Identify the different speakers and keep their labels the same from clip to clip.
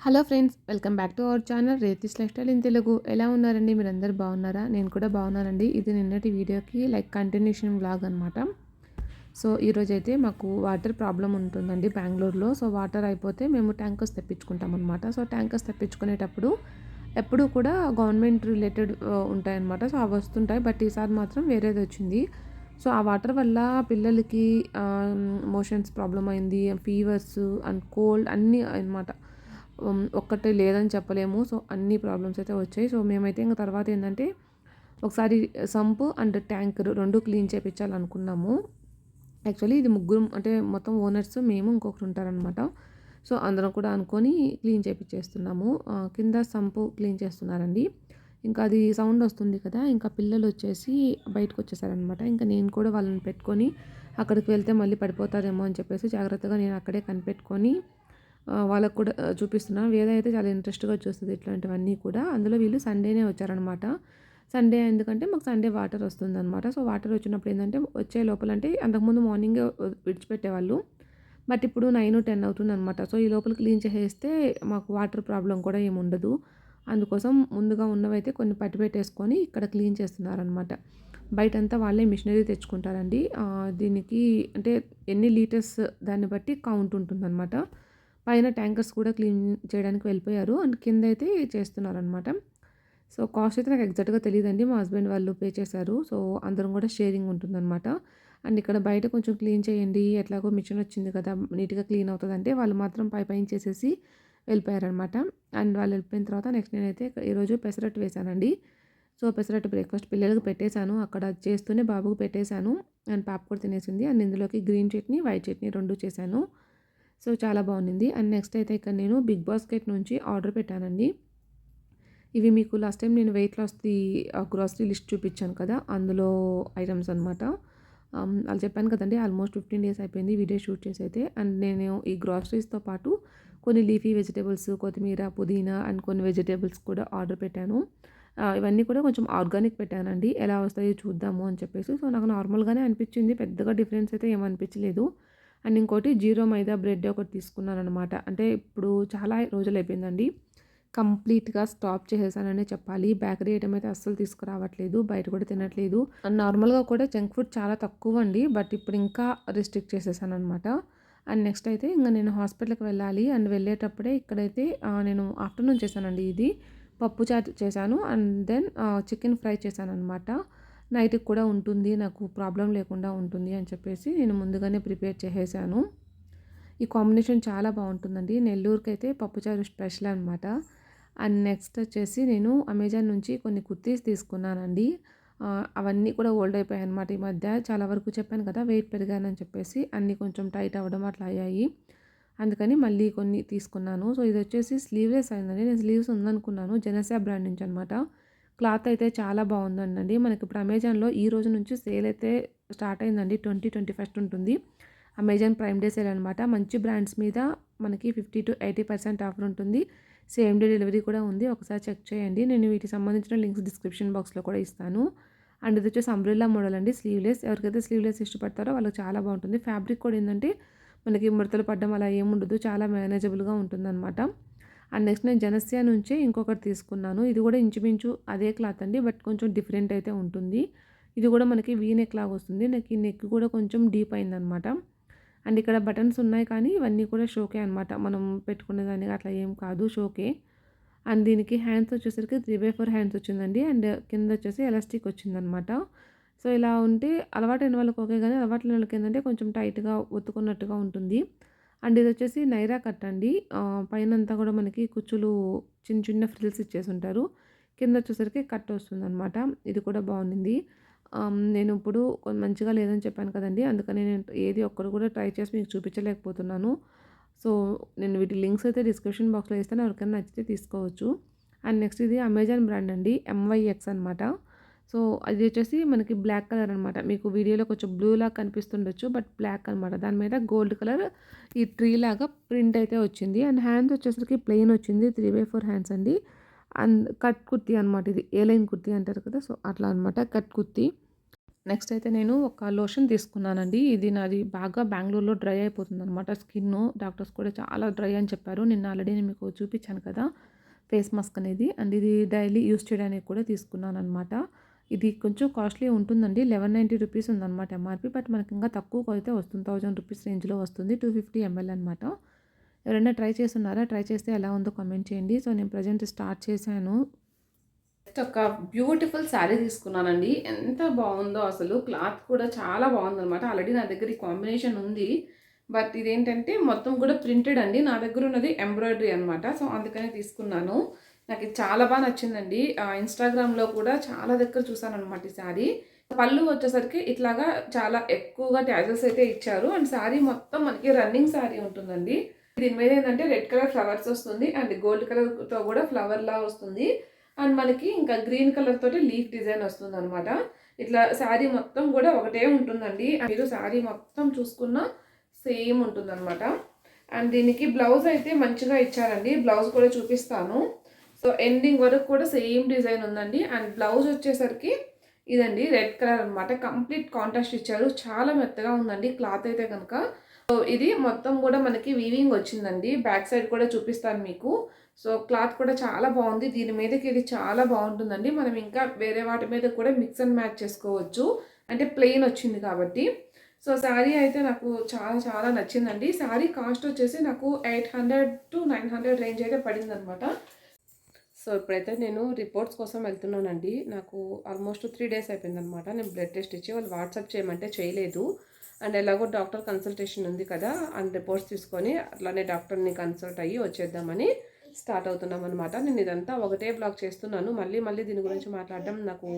Speaker 1: Hello friends, welcome back to our channel రేతిస్ lifestyle in Telugu. ఎలా ఉన్నారండి? మీరందరూ బాగున్నారా? నేను కూడా బాగున్నానండి. ఇది నిన్నటి వీడియోకి కంటిన్యూషన్ వ్లాగ్ అనమాట. సో ఈరోజైతే మాకు వాటర్ ప్రాబ్లం ఉంటుందండి బెంగళూరులో. సో వాటర్ అయిపోతే మేము ట్యాంకర్స్ తెప్పించుకుంటాం అనమాట. సో ట్యాంకర్స్ తెప్పించుకునేటప్పుడు ఎప్పుడూ కూడా గవర్నమెంట్ రిలేటెడ్ ఉంటాయన్నమాట. సో అవి వస్తుంటాయి, బట్ ఈసారి మాత్రం వేరేది వచ్చింది. సో ఆ వాటర్ వల్ల పిల్లలకి మోషన్స్ ప్రాబ్లం అయింది, ఫీవర్స్ అండ్ కోల్డ్ అన్నీ అనమాట. ఒక్కటే లేదని చెప్పలేము. సో అన్ని ప్రాబ్లమ్స్ అయితే వచ్చాయి. సో మేమైతే ఇంక తర్వాత ఏంటంటే ఒకసారి సంప్ అండ్ ట్యాంకర్ 2 క్లీన్ చేపించాలనుకున్నాము. యాక్చువల్లీ ఇది ముగ్గురం, అంటే మొత్తం ఓనర్స్, మేము, ఇంకొకరు ఉంటారనమాట. సో అందరం కూడా అనుకొని క్లీన్ చేపించేస్తున్నాము. కింద సంపు క్లీన్ చేస్తున్నారండి. ఇంకా అది సౌండ్ వస్తుంది కదా, ఇంకా పిల్లలు వచ్చేసి బయటకు వచ్చేసారనమాట. ఇంకా నేను కూడా వాళ్ళని పెట్టుకొని అక్కడికి వెళ్తే మళ్ళీ పడిపోతారేమో అని చెప్పేసి జాగ్రత్తగా నేను అక్కడే కనిపెట్టుకొని వాళ్ళకి కూడా చూపిస్తున్నాను. వేద అయితే చాలా ఇంట్రెస్ట్‌గా చూస్తది ఇట్లాంటివన్నీ కూడా. అందులో వీళ్ళు సండేనే వచ్చారనమాట. సండే ఎందుకంటే మాకు సండే వాటర్ వస్తుందనమాట. సో వాటర్ వచ్చినప్పుడు ఏంటంటే వచ్చే లోపల, అంటే అంతకుముందు మార్నింగే విడిచిపెట్టేవాళ్ళు. బట్ ఇప్పుడు 9, 10 అవుతుందనమాట. సో ఈ లోపల క్లీన్ చేసేస్తే మాకు వాటర్ ప్రాబ్లమ్ కూడా ఏముండదు. అందుకోసం ముందుగా ఉన్నవైతే కొన్ని పట్టి పెట్టేసుకొని ఇక్కడ క్లీన్ చేస్తున్నారనమాట. బయటంతా వాళ్ళే మిషనరీ తెచ్చుకుంటారండి. దీనికి అంటే ఎన్ని లీటర్స్ దాన్ని బట్టి కౌంట్ ఉంటుందనమాట. పైన ట్యాంకర్స్ కూడా క్లీన్ చేయడానికి వెళ్ళిపోయారు. అండ్ కిందైతే చేస్తున్నారనమాట. సో కాస్ట్ అయితే నాకు ఎగ్జాక్ట్‌గా తెలీదండి. మా హస్బెండ్ వాళ్ళు పే చేశారు. సో అందరం కూడా షేరింగ్ ఉంటుందనమాట. అండ్ ఇక్కడ బయట కొంచెం క్లీన్ చేయండి, ఎట్లాగో మిషన్ వచ్చింది కదా, నీట్‌గా క్లీన్ అవుతదంటే వాళ్ళు మాత్రం పైన చేసేసి వెళ్ళిపోయారనమాట. అండ్ వాళ్ళు వెళ్ళిపోయిన తర్వాత నెక్స్ట్ నేనైతే ఈరోజు పెసరట్టు వేశానండి. సో పెసరట్టు బ్రేక్‌ఫాస్ట్ పిల్లలకి పెట్టేశాను. అక్కడ చేస్తూనే బాబుకి పెట్టేశాను. అండ్ పాప కూడా తినేసింది. అండ్ ఇందులోకి గ్రీన్ చట్నీ, వైట్ చట్నీ 2 చేశాను. సో చాలా బాగుండింది. అండ్ నెక్స్ట్ అయితే ఇక్కడ నేను బిగ్ బాస్కెట్ నుంచి ఆర్డర్ పెట్టానండి. ఇవి మీకు లాస్ట్ టైం నేను వెయిట్ లాస్‌ది గ్రోసరీ లిస్ట్ చూపించాను కదా, అందులో ఐటెమ్స్ అనమాట. అది చెప్పాను కదండీ, ఆల్మోస్ట్ 15 డేస్ అయిపోయింది వీడియో షూట్ చేసి అయితే. అండ్ నేను ఈ గ్రోసరీస్‌తో పాటు కొన్ని లీఫీ వెజిటబుల్స్, కొత్తిమీర, పుదీనా అండ్ కొన్ని వెజిటబుల్స్ కూడా ఆర్డర్ పెట్టాను. ఇవన్నీ కూడా కొంచెం ఆర్గానిక్ పెట్టానండి. ఎలా వస్తాయో చూద్దాము అని చెప్పేసి. సో నాకు నార్మల్‌గానే అనిపించింది. పెద్దగా డిఫరెన్స్ అయితే ఏమనిపించలేదు. అండ్ ఇంకోటి జీరో మైదా బ్రెడ్ ఒకటి తీసుకున్నాననమాట. అంటే ఇప్పుడు చాలా రోజులైపోయిందండి. కంప్లీట్‌గా స్టాప్ చేసేసాననే చెప్పాలి. బేకరీ ఐటెమ్ అయితే అస్సలు తీసుకురావట్లేదు. బయట కూడా తినట్లేదు. అండ్ నార్మల్‌గా కూడా జంక్ ఫుడ్ చాలా తక్కువండి. బట్ ఇప్పుడు ఇంకా రిస్ట్రిక్ట్ చేసేసాననమాట. అండ్ నెక్స్ట్ అయితే ఇంక నేను హాస్పిటల్‌కి వెళ్ళాలి. అండ్ వెళ్ళేటప్పుడే ఇక్కడైతే నేను ఆఫ్టర్‌నూన్ చేశానండి ఇది. పప్పు చారు చేశాను. అండ్ దెన్ చికెన్ ఫ్రై చేశాననమాట. నైట్‌కి కూడా ఉంటుంది, నాకు ప్రాబ్లమ్ లేకుండా ఉంటుంది అని చెప్పేసి నేను ముందుగానే ప్రిపేర్ చేసేసాను. ఈ కాంబినేషన్ చాలా బాగుంటుందండి. నెల్లూరుకైతే పప్పుచారు స్పెషల్ అనమాట. అండ్ నెక్స్ట్ వచ్చేసి నేను అమెజాన్ నుంచి కొన్ని కుర్తీస్ తీసుకున్నానండి. అవన్నీ కూడా ఓల్డ్ అయిపోయాయన్నమాట ఈ మధ్య. చాలా వరకు చెప్పాను కదా, వెయిట్ పెరిగానని చెప్పేసి అన్నీ కొంచెం టైట్ అవ్వడం అట్లా అయ్యాయి. అందుకని మళ్ళీ కొన్ని తీసుకున్నాను. సో ఇది వచ్చేసి స్లీవ్లెస్ అయిందండి. నేను స్లీవ్స్ ఉందనుకున్నాను. జెనసియా బ్రాండ్ నుంచి అనమాట. క్లాత్ అయితే చాలా బాగుందండి. మనకి ఇప్పుడు అమెజాన్‌లో ఈ రోజు నుంచి సేల్ అయితే స్టార్ట్ అయిందండి. 21 ఉంటుంది. అమెజాన్ ప్రైమ్ డే సేల్ అనమాట. మంచి బ్రాండ్స్ మీద మనకి 50-80% ఆఫర్ ఉంటుంది. సేమ్ డే డెలివరీ కూడా ఉంది. ఒకసారి చెక్ చేయండి. నేను వీటికి సంబంధించిన లింక్స్ డిస్క్రిప్షన్ బాక్స్‌లో కూడా ఇస్తాను. అండ్ ఇది వచ్చేసి అంబ్రెల్లా మోడల్ అండి. స్లీవ్లెస్. ఎవరికైతే స్లీవ్లెస్ ఇష్టపడతారో వాళ్ళకి చాలా బాగుంటుంది. ఫ్యాబ్రిక్ కూడా ఏంటంటే మనకి ముడతలు పడడం అలా ఏముండదు. చాలా మేనేజబుల్‌గా ఉంటుందన్నమాట. అండ్ నెక్స్ట్ నేను జనస్యా నుంచే ఇంకొకటి తీసుకున్నాను. ఇది కూడా ఇంచుమించు అదే క్లాత్ అండి. బట్ కొంచెం డిఫరెంట్ అయితే ఉంటుంది. ఇది కూడా మనకి వీ నెక్ లాగా వస్తుంది. నాకు ఈ నెక్ కూడా కొంచెం డీప్ అయిందనమాట. అండ్ ఇక్కడ బటన్స్ ఉన్నాయి, కానీ ఇవన్నీ కూడా షోకే అనమాట. మనం పెట్టుకునేదానికి అట్లా ఏం కాదు, షోకే. అండ్ దీనికి హ్యాండ్స్ వచ్చేసరికి 3/4 హ్యాండ్స్ వచ్చిందండి. అండ్ కింద వచ్చేసి ఎలాస్టిక్ వచ్చిందనమాట. సో ఇలా ఉంటే అలవాటైన వాళ్ళకి ఓకే, కానీ అలవాటు లేని వాళ్ళకి ఏంటంటే కొంచెం టైట్‌గా ఒత్తుకున్నట్టుగా ఉంటుంది. అండ్ ఇది వచ్చేసి నైరా కట్ అండి. పైనంతా కూడా మనకి కుచ్చులు చిన్న చిన్న ఫ్రిల్స్ ఇచ్చేసుంటారు. కింద వచ్చేసరికి కట్ వస్తుందనమాట. ఇది కూడా బాగుండింది. నేను ఇప్పుడు మంచిగా లేదని చెప్పాను కదండీ, అందుకని నేను ఏది ఒక్కటి కూడా ట్రై చేసి మీకు చూపించలేకపోతున్నాను. సో నేను వీటి లింక్స్ అయితే డిస్క్రిప్షన్ బాక్స్‌లో ఇస్తాను. ఎవరికైనా నచ్చితే తీసుకోవచ్చు. అండ్ నెక్స్ట్ ఇది అమెజాన్ బ్రాండ్ అండి. ఎంవైఎక్స్ అనమాట. సో అది వచ్చేసి మనకి బ్లాక్ కలర్ అనమాట. మీకు వీడియోలో కొంచెం బ్లూలాగా కనిపిస్తుండొచ్చు, బట్ బ్లాక్ అనమాట. దాని మీద గోల్డ్ కలర్ ఈ ట్రీ లాగా ప్రింట్ అయితే వచ్చింది. అండ్ హ్యాండ్స్ వచ్చేసరికి ప్లెయిన్ వచ్చింది. 3/4 హ్యాండ్స్ అండి. అండ్ కట్ కుర్తీ అనమాట ఇది. ఏ లైన్ కుర్తీ అంటారు కదా, సో అట్లా అనమాట కట్ కుర్తీ. నెక్స్ట్ అయితే నేను ఒక లోషన్ తీసుకున్నానండి. ఇది నాది బాగా బెంగుళూరులో డ్రై అయిపోతుందనమాట స్కిన్ను. డాక్టర్స్ కూడా చాలా డ్రై అని చెప్పారు. నిన్న ఆల్రెడీ నేను మీకు చూపించాను కదా! ఫేస్ మాస్క్ అనేది. అండ్ ఇది డైలీ యూజ్ చేయడానికి కూడా తీసుకున్నాననమాట. ఇది కొంచెం కాస్ట్‌లీ ఉంటుందండి. 1190 రూపీస్ ఉందనమాట ఎంఆర్‌పీ. బట్ మనకి ఇంకా తక్కువకైతే వస్తుంది. 1000 రూపీస్ రేంజ్‌లో వస్తుంది. 250 ఎంఎల్ అనమాట. ఎవరైనా ట్రై చేసున్నారా? ట్రై చేస్తే ఎలా ఉందో కామెంట్ చేయండి. సో, నేను ప్రెజెంట్ స్టార్ట్ చేశాను. నెక్స్ట్ ఒక బ్యూటిఫుల్ శారీ తీసుకున్నానండి. ఎంత బావుందో అసలు. క్లాత్ కూడా చాలా బావుందనమాట. ఆల్రెడీ నా దగ్గర ఈ కాంబినేషన్ ఉంది. బట్ ఇదేంటంటే మొత్తం కూడా ప్రింటెడ్ అండి. నా దగ్గర ఉన్నది ఎంబ్రాయిడరీ అనమాట. సో, అందుకనే తీసుకున్నాను. నాకు ఇది చాలా నచ్చిందండి. ఇన్‌స్టాగ్రామ్‌లో కూడా చాలా దగ్గర చూసాననమాట ఈ శారీ. పళ్ళు వచ్చేసరికి ఇట్లాగా చాలా ఎక్కువగా టాజెల్స్ అయితే ఇచ్చారు. అండ్ శారీ మొత్తం మనకి రన్నింగ్ శారీ ఉంటుందండి. దీని మీద ఏంటంటే రెడ్ కలర్ ఫ్లవర్స్ వస్తుంది. అండ్ గోల్డ్ కలర్‌తో కూడా ఫ్లవర్‌లా వస్తుంది. అండ్ మనకి ఇంకా గ్రీన్ కలర్ తోటి లీఫ్ డిజైన్ వస్తుందనమాట. ఇట్లా శారీ మొత్తం కూడా ఒకటే ఉంటుందండి. మీరు శారీ మొత్తం చూసుకున్న సేమ్ ఉంటుందనమాట. అండ్ దీనికి బ్లౌజ్ అయితే మంచిగా ఇచ్చారండి. బ్లౌజ్ కూడా చూపిస్తాను. సో, ఎండింగ్ వరకు కూడా సేమ్ డిజైన్ ఉందండి. అండ్ బ్లౌజ్ వచ్చేసరికి ఇదండి రెడ్ కలర్ అనమాట. కంప్లీట్ కాంట్రాస్ట్ ఇచ్చారు. చాలా మెత్తగా ఉందండి క్లాత్ అయితే కనుక. సో, ఇది మొత్తం కూడా మనకి వీవింగ్ వచ్చిందండి. బ్యాక్ సైడ్ కూడా చూపిస్తాను మీకు. సో, క్లాత్ కూడా చాలా బాగుంది. దీని మీదకి ఇది చాలా బాగుంటుందండి. మనం ఇంకా వేరే వాటి మీద కూడా మిక్స్ అండ్ మ్యాచ్ చేసుకోవచ్చు. అంటే ప్లెయిన్ వచ్చింది కాబట్టి. సో, శారీ అయితే నాకు చాలా నచ్చిందండి. శారీ కాస్ట్ వచ్చేసి నాకు 800-900 రేంజ్ అయితే పడిందనమాట. సో, ఇప్పుడైతే నేను రిపోర్ట్స్ కోసం వెళ్తున్నానండి. నాకు ఆల్మోస్ట్ 3 డేస్ అయిపోయిందనమాట. నేను బ్లడ్ టెస్ట్ ఇచ్చి వాళ్ళు వాట్సాప్ చేయమంటే చేయలేదు. అండ్ ఎలాగో డాక్టర్ కన్సల్టేషన్ ఉంది కదా! అండ్ రిపోర్ట్స్ తీసుకొని అట్లానే డాక్టర్ని కన్సల్ట్ అయ్యి వచ్చేద్దామని స్టార్ట్ అవుతున్నామనమాట. నేను ఇదంతా ఒకటే బ్లాగ్ చేస్తున్నాను. మళ్ళీ దీని గురించి మాట్లాడడం నాకు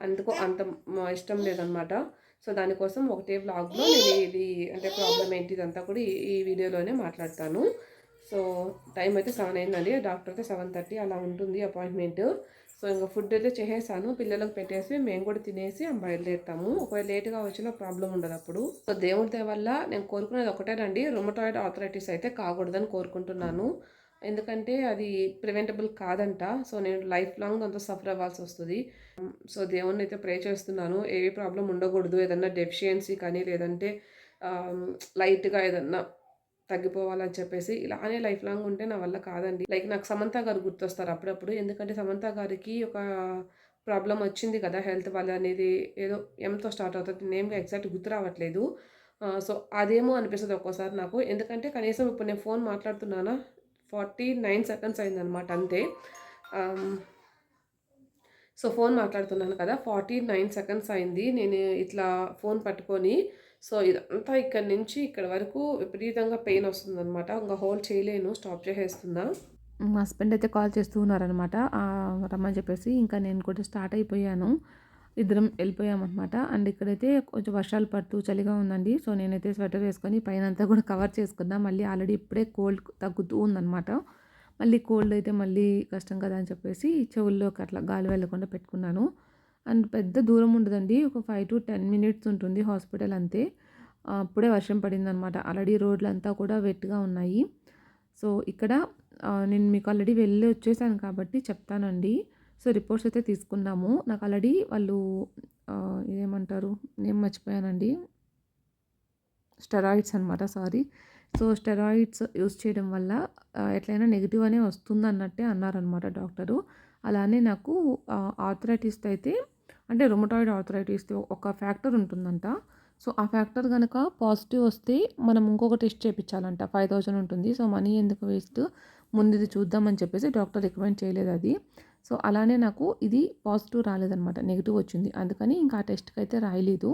Speaker 1: అంత ఇష్టం లేదనమాట. సో, దానికోసం ఒకటే వ్లాగ్‌లో నేను ఇది అంటే ప్రాబ్లమ్ ఏంటి ఇదంతా కూడా ఈ వీడియోలోనే మాట్లాడతాను. సో, టైం అయితే 7 అయిందండి. డాక్టర్‌తో 7:30 అలా ఉంటుంది అపాయింట్మెంట్. సో, ఇంక ఫుడ్ అయితే చేసేసాను. పిల్లలకు పెట్టేసి మేము కూడా తినేసి బయలుదేరుతాము. ఒకవేళ లేట్‌గా వచ్చినా ప్రాబ్లమ్ ఉండదప్పుడు. సో, దేవుడి దయ వల్ల నేను కోరుకునేది ఒకటేనండి. రుమటాయిడ్ ఆర్థరైటిస్ అయితే కాకూడదని కోరుకుంటున్నాను. ఎందుకంటే అది ప్రివెంటబుల్ కాదంట. సో, నేను లైఫ్ లాంగ్ దాంతో సఫర్ అవ్వాల్సొస్తది. సో, దేవుడినైతే ప్రే చేస్తున్నాను. ఏవి ప్రాబ్లమ్ ఉండకూడదు. ఏదన్నా డెఫిషియన్సీ కానీ లేదంటే లైట్‌గా ఏదన్నా తగ్గిపోవాలని చెప్పేసి ఇలానే లైఫ్ లాంగ్ ఉంటే నా వల్ల కాదండి. లైక్ నాకు సమంత గారు గుర్తొస్తారు అప్పుడప్పుడు. ఎందుకంటే సమంత గారికి ఒక ప్రాబ్లమ్ వచ్చింది కదా! హెల్త్ వల్ల అనేది ఏదో ఎంతో స్టార్ట్ అవుతది. నేమ్‌గా ఎగ్జాక్ట్ గుర్తు రావట్లేదు. సో, అదేమో అనిపిస్తది ఒక్కోసారి నాకు. ఎందుకంటే కనీసం ఇప్పుడు నేను ఫోన్ మాట్లాడుతున్నానా 49 సెకండ్స్ అయిందనమాట అంతే. ఆహ్, సో, ఫోన్ మాట్లాడుతున్నాను కదా! 49 సెకండ్స్ అయింది. నేను ఇట్లా ఫోన్ పట్టుకొని సో, ఇదంతా ఇక్కడి నుంచి ఇక్కడి వరకు విపరీతంగా పెయిన్ వస్తుందనమాట. ఇంక హోల్డ్ చేయలేను. స్టాప్ చేసేస్తున్నా. మా హస్బెండ్ అయితే కాల్ చేస్తూ ఉన్నారనమాట. రమ్మని చెప్పేసి ఇంకా నేను కూడా స్టార్ట్ అయిపోయాను. ఇద్దరం వెళ్ళిపోయామనమాట. అండ్ ఇక్కడైతే కొంచెం వర్షాలు పడుతూ చలిగా ఉందండి. సో, నేనైతే స్వెటర్ వేసుకొని పైనంతా కూడా కవర్ చేసుకున్నా. మళ్ళీ ఆల్రెడీ ఇప్పుడే కోల్డ్ తగ్గుతూ ఉందనమాట. మళ్ళీ కోల్డ్ అయితే మళ్ళీ కష్టం కదా అని చెప్పేసి చెవుల్లోకి అట్లా గాలి వెళ్ళకుండా పెట్టుకున్నాను. అండ్ పెద్ద దూరం ఉండదండి. ఒక 5-10 మినిట్స్ ఉంటుంది హాస్పిటల్ అంతే. అప్పుడే వర్షం పడిందనమాట. ఆల్రెడీ రోడ్లంతా కూడా వెట్‌గా ఉన్నాయి. సో, ఇక్కడ నేను మీకు ఆల్రెడీ వెళ్ళి వచ్చేసాను కాబట్టి చెప్తానండి. సో, రిపోర్ట్స్ అయితే తీసుకున్నాము. నాకు ఆల్రెడీ వాళ్ళు ఇదేమంటారు నేమ్ మర్చిపోయానండి. స్టెరాయిడ్స్ అనమాట. సారీ. సో, స్టెరాయిడ్స్ యూజ్ చేయడం వల్ల ఎట్లైనా నెగెటివ్ అనే వస్తుందన్నట్టే అన్నారనమాట డాక్టరు. అలానే నాకు ఆర్థరైటిస్‌తో అయితే అంటే రుమటాయిడ్ ఆర్థరైటిస్‌తో ఒక ఫ్యాక్టర్ ఉంటుందంట. సో, ఆ ఫ్యాక్టర్ గనక పాజిటివ్ వస్తే మనం ఇంకొక టెస్ట్ చేపించాలంట. 5000 ఉంటుంది. సో, మనీ ఎందుకు వేస్ట్ ముందు ఇది చూద్దామని చెప్పేసి డాక్టర్ రికమెండ్ చేయలేదది. సో, అలానే నాకు ఇది పాజిటివ్ రాలేదనమాట. నెగెటివ్ వచ్చింది. అందుకని ఇంకా ఆ టెస్ట్‌కైతే రాయలేదు.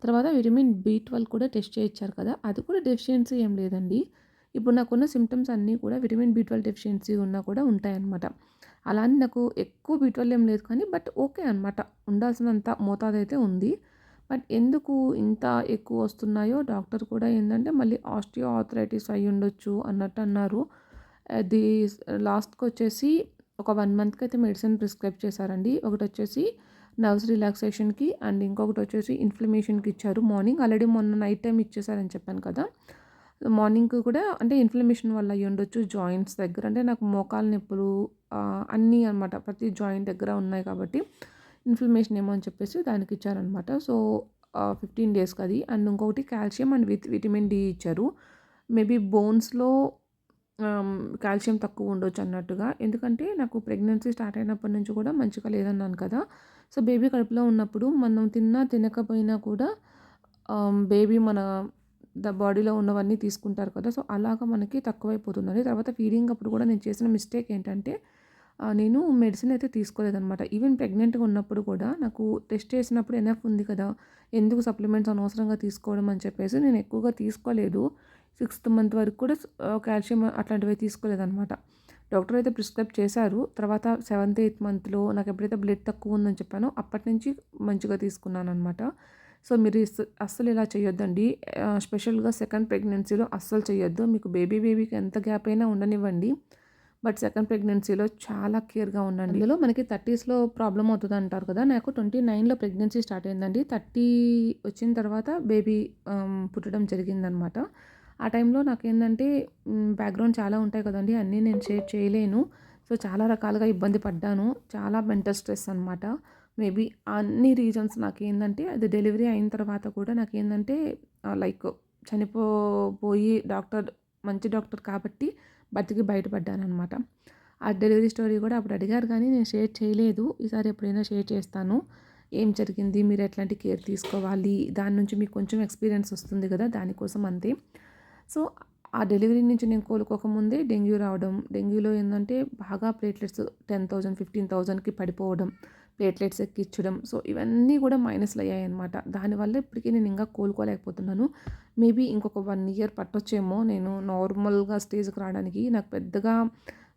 Speaker 1: తర్వాత విటమిన్ బి12 కూడా టెస్ట్ చేయించారు కదా! అది కూడా డెఫిషియన్సీ ఏం లేదండి. ఇప్పుడు నాకున్న సింప్టమ్స్ అన్నీ కూడా విటమిన్ బి12 డెఫిషియన్సీ ఉన్నా కూడా ఉంటాయన్నమాట. అలా అని నాకు ఎక్కువ బి12 ఏం లేదు కానీ బట్ ఓకే అనమాట. ఉండాల్సినంత మోతాదైతే ఉంది. బట్ ఎందుకు ఇంత ఎక్కువ వస్తున్నాయో డాక్టర్ కూడా ఏందంటే మళ్ళీ ఆస్టియో ఆర్థరైటిస్ అయ్యుండొచ్చు అన్నట్టు అన్నారు. అది లాస్ట్‌కొచ్చేసి ఒక 1 మంత్‌కి అయితే మెడిసిన్ ప్రిస్క్రైబ్ చేశారండి. ఒకటొచ్చేసి నర్వ్స్ రిలాక్సేషన్‌కి అండ్ ఇంకొకటొచ్చేసి ఇన్‌ఫ్లమేషన్‌కి ఇచ్చారు. మార్నింగ్ ఆల్రెడీ మొన్న నైట్ టైమ్ ఇచ్చేసారని చెప్పాను కదా! మార్నింగ్ కూడా అంటే ఇన్‌ఫ్లమేషన్ వల్ల అయ్యుండొచ్చు జాయింట్స్ దగ్గర. అంటే నాకు మోకాలు నొప్పులు అన్నీ అనమాట. ప్రతి జాయింట్ దగ్గర ఉన్నాయి కాబట్టి ఇన్ఫ్లమేషన్ ఏమో అని చెప్పేసి దానికి ఇచ్చారనమాట. సో, 15 డేస్‌కి అది. అండ్ ఇంకొకటి కాల్షియం అండ్ విటమిన్ డి ఇచ్చారు. మేబీ బోన్స్‌లో కాల్షియం తక్కువ ఉండొచ్చు అన్నట్టుగా. ఎందుకంటే నాకు ప్రెగ్నెన్సీ స్టార్ట్ అయినప్పటి నుంచి కూడా మంచిగా లేదన్నాను కదా! సో, బేబీ కడుపులో ఉన్నప్పుడు మనం తిన్నా తినకపోయినా కూడా బేబీ మన బాడీలో ఉన్నవన్నీ తీసుకుంటారు కదా! సో, అలాగా మనకి తక్కువైపోతుందండి. తర్వాత ఫీడింగ్ అప్పుడు కూడా నేను చేసిన మిస్టేక్ ఏంటంటే నేను మెడిసిన్ అయితే తీసుకోలేదనమాట. ఈవెన్ ప్రెగ్నెంట్‌గా ఉన్నప్పుడు కూడా నాకు టెస్ట్ చేసినప్పుడు ఎనఫ్ ఉంది కదా! ఎందుకు సప్లిమెంట్స్ అనవసరంగా తీసుకోవడం అని చెప్పేసి నేను ఎక్కువగా తీసుకోలేదు. సిక్స్త్ మంత్ వరకు కూడా కాల్షియం అట్లాంటివి తీసుకోలేదనమాట. డాక్టర్ అయితే ప్రిస్క్రైబ్ చేశారు. తర్వాత సెవెంత్, ఎయిత్ మంత్‌లో నాకు ఎప్పుడైతే బ్లడ్ తక్కువ ఉందని చెప్పానో అప్పటినుంచి మంచిగా తీసుకున్నాననమాట. సో, మీరు అస్సలు ఇలా చేయొద్దండి. స్పెషల్‌గా సెకండ్ ప్రెగ్నెన్సీలో అస్సలు చేయొద్దు. మీకు బేబీకి ఎంత గ్యాప్ అయినా ఉండనివ్వండి. బట్ సెకండ్ ప్రెగ్నెన్సీలో చాలా కేర్‌గా ఉండండి. అందులో మనకి 30స్‌లో ప్రాబ్లమ్ అవుతదంటారు కదా! నాకు 29లో ప్రెగ్నెన్సీ స్టార్ట్ అయిందండి. 30 వచ్చిన తర్వాత బేబీ పుట్టడం జరిగిందనమాట. ఆ టైంలో నాకేందంటే బ్యాక్‌గ్రౌండ్ చాలా ఉంటాయి కదండీ! అన్నీ నేను షేర్ చేయలేను. సో, చాలా రకాలుగా ఇబ్బంది పడ్డాను. చాలా మెంటల్ స్ట్రెస్ అనమాట. మేబీ అన్ని రీజన్స్ నాకేందంటే అది డెలివరీ అయిన తర్వాత కూడా నాకేందంటే లైక్ చనిపోయి మంచి డాక్టర్ కాబట్టి బతికి బయటపడ్డాననమాట. ఆ డెలివరీ స్టోరీ కూడా అప్పుడు అడిగారు కానీ నేను షేర్ చేయలేదు. ఈసారి ఎప్పుడైనా షేర్ చేస్తాను. ఏం జరిగింది? మీరు ఎట్లాంటి కేర్ తీసుకోవాలి? దాని నుంచి మీకు కొంచెం ఎక్స్‌పీరియన్స్ వస్తుంది కదా! దానికోసం అంతే. సో, ఆ డెలివరీ నుంచి నేను కోలుకోకముందే డెంగ్యూ రావడం. డెంగ్యూలో ఏందంటే బాగా ప్లేట్లెట్స్ 10,000, 15,000కి పడిపోవడం. ప్లేట్లెట్స్ ఎక్కించడం. సో, ఇవన్నీ కూడా మైనస్‌లు అయ్యాయన్నమాట. దానివల్ల ఇప్పటికి నేను ఇంకా కోలుకోలేకపోతున్నాను. మేబీ ఇంకొక 1 ఇయర్ పట్టొచ్చేమో నేను నార్మల్‌గా స్టేజ్‌కి రావడానికి. నాకు పెద్దగా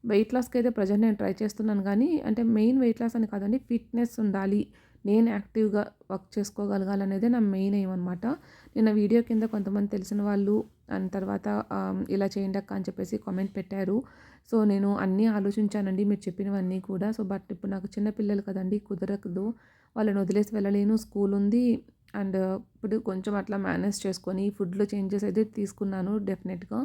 Speaker 1: వెయిట్ లాస్‌కైతే ప్రెజెంట్ నేను ట్రై చేస్తున్నాను గానీ, అంటే మెయిన్ వెయిట్ లాస్ అని కాదండి. ఫిట్‌నెస్ ఉండాలి. నేను యాక్టివ్‌గా వర్క్ చేసుకోగలగాలనేదే నా మెయిన్ ఎయిమ్ అనమాట. నిన్న వీడియో కింద కొంతమంది తెలిసిన వాళ్ళు అండ్ తర్వాత ఇలా చేయండి అక్క అని చెప్పేసి కామెంట్ పెట్టారు. సో, నేను అన్నీ ఆలోచించానండి మీరు చెప్పినవన్నీ కూడా. సో, బట్ ఇప్పుడు నాకు చిన్న పిల్లలు కదండీ కుదరదు. వాళ్ళని వదిలేసి వెళ్ళలేను. స్కూల్ ఉంది. అండ్ ఇప్పుడు కొంచెం అట్లా మేనేజ్ చేసుకొని ఫుడ్‌లో చేంజెస్ అయితే తీసుకున్నాను డెఫినెట్‌గా.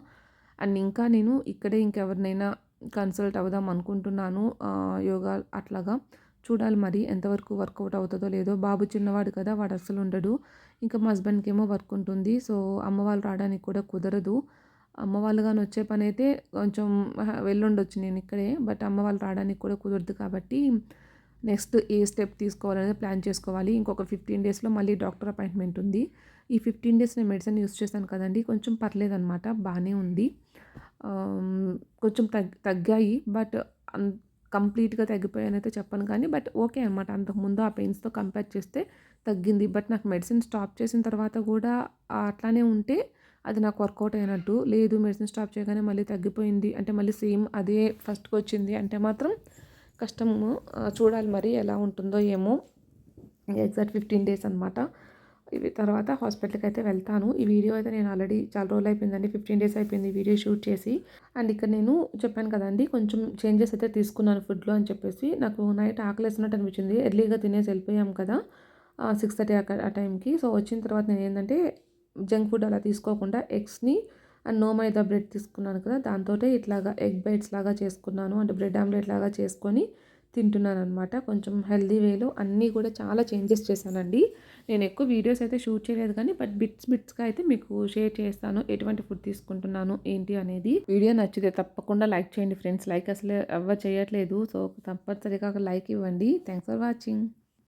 Speaker 1: అండ్ ఇంకా నేను ఇక్కడే ఇంకెవరినైనా కన్సల్ట్ అవుదాం అనుకుంటున్నాను. యోగా అట్లాగా. చూడాలి మరి ఎంతవరకు వర్కౌట్ అవుతదో లేదో. బాబు చిన్నవాడు కదా! వాడు అస్సలు ఉండడు. ఇంకా మా హస్బెండ్‌కేమో వర్క్ ఉంటుంది. సో, అమ్మ వాళ్ళు రావడానికి కూడా కుదరదు. అమ్మ వాళ్ళు గాని వచ్చే పనైతే కొంచెం వెళ్ళుండొచ్చు నేనిక్కడే. బట్ అమ్మ వాళ్ళు రావడానికి కూడా కుదరదు కాబట్టి నెక్స్ట్ ఏ స్టెప్ తీసుకోవాలనేది ప్లాన్ చేసుకోవాలి. ఇంకొక 15 డేస్‌లో మళ్ళీ డాక్టర్ అపాయింట్మెంట్ ఉంది. ఈ 15 డేస్ నేను మెడిసిన్ యూజ్ చేశాను కదండీ! కొంచెం పర్లేదనమాట. బానే ఉంది. కొంచెం తగ్గాయి. బట్ అన్ కంప్లీట్‌గా తగ్గిపోయానైతే చెప్పను కానీ బట్ ఓకే అనమాట. అంతకుముందు ఆ పెయిన్స్‌తో కంపేర్ చేస్తే తగ్గింది. బట్ నాకు మెడిసిన్ స్టాప్ చేసిన తర్వాత కూడా అట్లానే ఉంటే అది నాకు వర్కౌట్ అయినట్టు. లేదు మెడిసిన్ స్టాప్ చేయగానే మళ్ళీ తగ్గిపోయింది అంటే మళ్ళీ సేమ్ అదే ఫస్ట్‌కొచ్చింది అంటే మాత్రం కష్టము. చూడాలి మరి ఎలా ఉంటుందో ఏమో. ఎగ్జాక్ట్ 15 డేస్ అనమాట. ఇవి తర్వాత హాస్పిటల్‌కైతే వెళ్తాను. ఈ వీడియో అయితే నేను ఆల్రెడీ చాలా రోజులయిపోయిందండి. 15 డేస్ అయిపోయింది ఈ వీడియో షూట్ చేసి. అండ్ ఇక్కడ నేను చెప్పాను కదండీ! కొంచెం చేంజెస్ అయితే తీసుకున్నాను ఫుడ్‌లో అని చెప్పేసి. నాకు నైట్ ఆకలేసినట్టు అనిపించింది. ఎర్లీగా తినేసి వెళ్ళిపోయాం కదా! 6:30 ఆ టైంకి. సో, వచ్చిన తర్వాత నేనేంటంటే జంక్ ఫుడ్ అలా తీసుకోకుండా ఎగ్స్‌ని అండ్ నో మైదా బ్రెడ్ తీసుకున్నాను కదా! దాంతోటే ఇట్లాగా ఎగ్ బైట్స్ లాగా చేసుకున్నాను. అంటే బ్రెడ్ ఆమ్లెట్ లాగా చేసుకొని తింటున్నాననమాట. కొంచెం హెల్తీ వేలో అన్నీ కూడా చాలా చేంజెస్ చేశానండి. నేను ఎక్కువ వీడియోస్ అయితే షూట్ చేయలేదు కానీ బట్ బిట్స్‌గా అయితే మీకు షేర్ చేస్తాను. ఎటువంటి ఫుడ్ తీసుకుంటున్నాను ఏంటి అనేది. వీడియో నచ్చితే తప్పకుండా లైక్ చేయండి ఫ్రెండ్స్. లైక్ అసలు ఎవ్వరు చేయట్లేదు. సో, తప్పనిసరిగా ఒక లైక్ ఇవ్వండి. Thanks for watching.